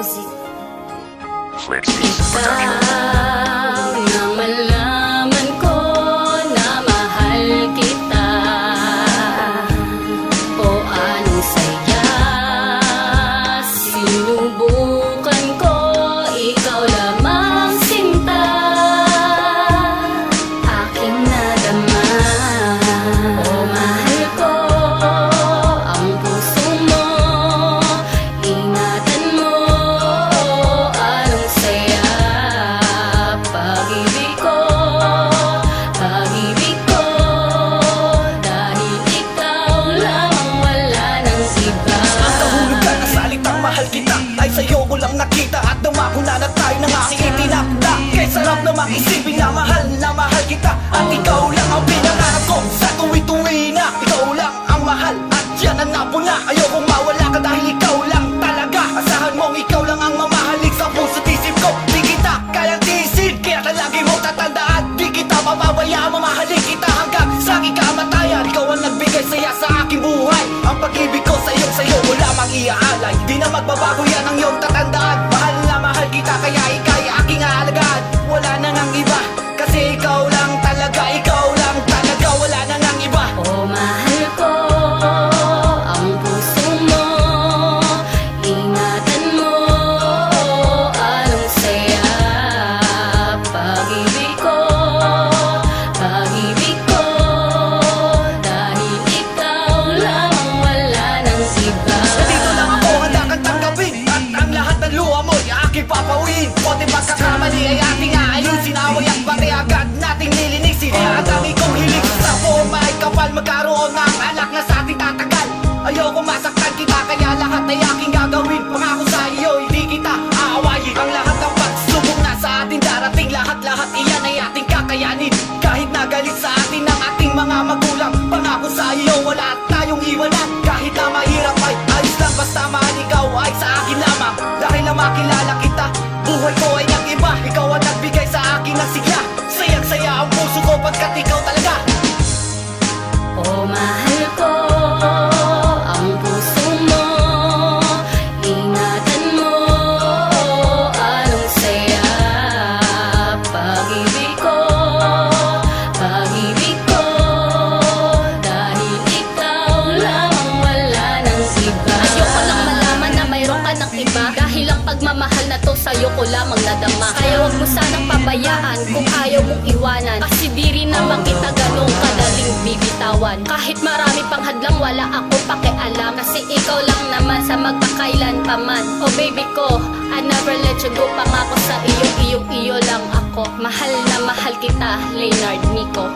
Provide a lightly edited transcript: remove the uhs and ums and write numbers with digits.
Music. Ikaw na malaman ko na mahal kita. O anong saya, sinubukan ko, ikaw lamang sinta, aking nadama. O mahal ko, ang puso mo, ingatan mo. Anong saya, pag-ibig ko, dahil ikaw lamang, wala nang iba. Ang kahulugan ng salitang mahal kita ay sa'yo ko lang nakita, at dumakuna na tayo ng aking itinakda. Kaya sarap namang isipin na mahal kita, at ikaw lang ang pinangarap ko sa tuwi-tuwi na. Ikaw lang ang mahal at yan ang napuna. Ayokong mawala ka dahil ikaw lang talaga. Asahan mong ikaw lang ang mamahalik sa puso't isip ko. Di kita kayang tiisin, kaya lagi mo tatandaan. Di kita mapabayaan, mamahalin kita hanggang sa aking kamatayan. Ikaw ang nagbigay saya sa aking buhay. Ang pag-ibig ko sa'yo ko lamang iaalay. Di na magbabago yan ang iyong tatandaan. Mahal na mahal kita, kaya ika'y aking aalagaan. Wala na ngang iba, kasi ikaw lang talaga. Ikaw lang talaga, wala na ngang iba. O mahal ko, ang puso mo, ingatan mo. Anong saya, pag-ibig ko, dahil ikaw lamang, wala nang iba. Dito lang ako handa kang tanggapin, at ang lahat ng luha mo'y aking papauwiin. Konting pagkakamali ay ating aayusin. Away at pati agad nating nilinisin. Kaya ang dami kong hilig sa forma ay kapal, magkaroon ng anak na sa ating tatagal. Ayoko masaktan kita, kaya lahat ay aking gagawin. Pangako sa iyo, hindi kita aawayin. Ang lahat ng pagsubok na sa atin darating, lahat iyan ay ating kakayanin. Kahit nagalit sa atin ang ating mga magulang, pangako sa iyo, wala tayong iwanan. Kahit na mahirap ay ayos lang, basta mahal ikaw ay sa akin lamang. Dahil na makilala kita, buhay ko ay ang iba. Ikaw ang nagbigay sa akin ng sigla. Sayang-saya ang puso ko pagkat ikaw talaga. O mahal ko, ang puso mo, ingatan mo. Anong saya, pag-ibig ko, dahil ikaw lamang, wala nang iba. Ayoko lang malaman na mayroon ka ng iba, dahil ang pagmamahal na to sa'yo ko lamang nadama. Kaya wag mo sanang pabayaan kung ayaw mong iwanan, kasi di rin naman kita ganong kadaling bibitawan. Kahit marami pang hadlang, wala ako pakialam, kasi ikaw lang naman sa magpakailan pa man. Oh baby ko, I never let you go. Pangako sa iyo lang ako. Mahal na mahal kita, Leonard Nico.